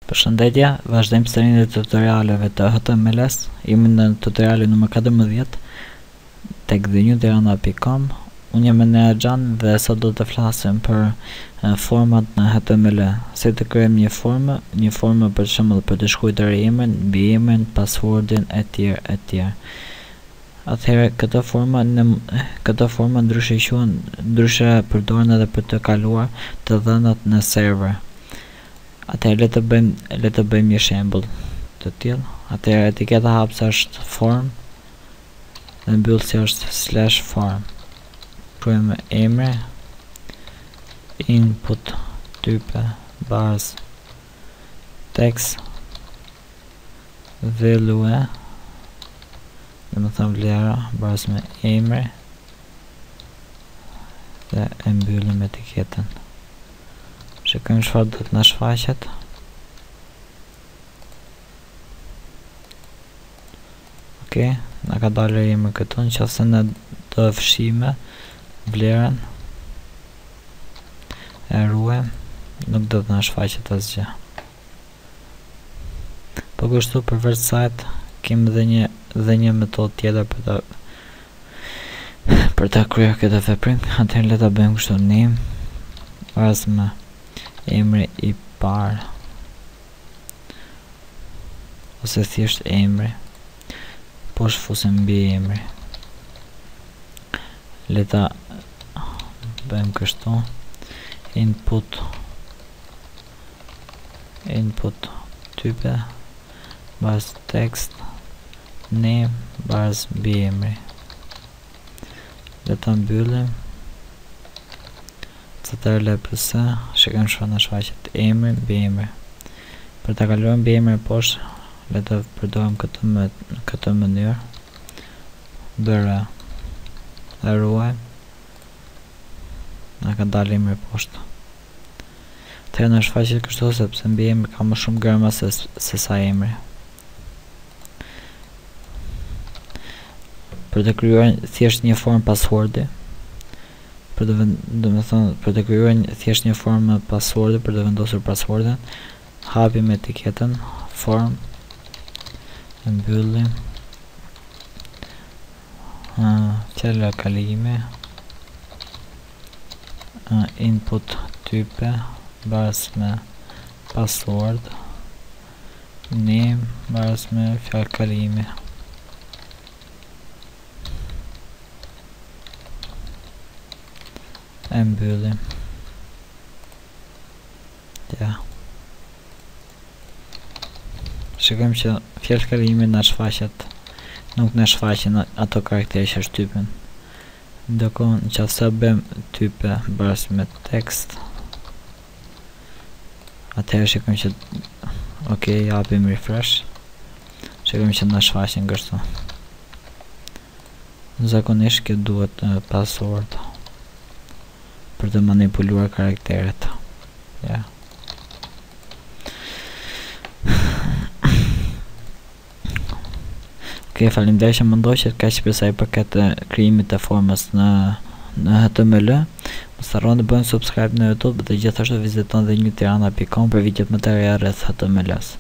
Përshëndetje, vazhdojmë serinë e tutorialeve të HTML-s. Jemi në tutorialin nëmër 14 tek thenewtirana.com. Unë jam Erxhan dhe sot do të flasim për format në HTML. Si të krijojmë një formë për shembull për të shkruar emrin, mbi emrin, passwordin etj. Atëherë këtë forma ndryshe përdoren edhe për të kaluar të dhënat në server. Atëherë le të bëjmë një shembull të tillë. Atëherë etiketa hapse është form dhe mbyllësi është /form. Shkruajmë emri, input type bars text value, dhe më thëmë vlera bars me emri dhe e mbyllim etiketën. Shikojmë çfarë do të na shfaqet. Okej, na ka dalë emri këtu, nëse ne do fshijmë vlerën e ruajmë, nuk do të na shfaqet asgjë. Po kështu përveç site kemi dhe një metodë tjetër për ta kryer këtë veprim. Atëherë le ta bëjmë kështu, name bars me emri i parë ose thjesht emri, po shfusim mbi emri. Le ta bëjmë kështu, input type bars text name bars mbi emri. Le ta mbyllim. Atëherë le pëse, shikojmë çfarë na shfaqet, emri mbi emri. Për ta kaluar mbi emri poshtë, le të përdorim këtë mënyrë. Bëra e ruaj. Na ka dalë emri poshtë. Atëherë na shfaqet kështu sepse mbi emri ka më shumë gërma se sa emri. Për të krijuar thjesht një formë passwordi, për të krijuar thjesht një formë passwordi për të vendosur passwordin, hapim etiketën form, e mbyllim, fjala kalimi, input type bars me password, name bars me fjala kalimi. E mbyllim. Ja. Shikojmë që fjalë kalimi na shfaqet, nuk na shfaqen ato karaktere që shtypen. Ndërkohë nëse bëjmë type bars me text, atëherë shikojmë që okay, japim refresh. Shikojmë që na shfaqen kështu. Zakonisht që duhet password për të manipuluar karakteret. Ja. Okej, faleminderit që më ndoqët, kaq për sa i përket krijimit të formës në HTML. Mos harroni të bëni subscribe në YouTube dhe gjithashtu vizitoni thenewtirana.com për videot më të reja rreth HTML-s.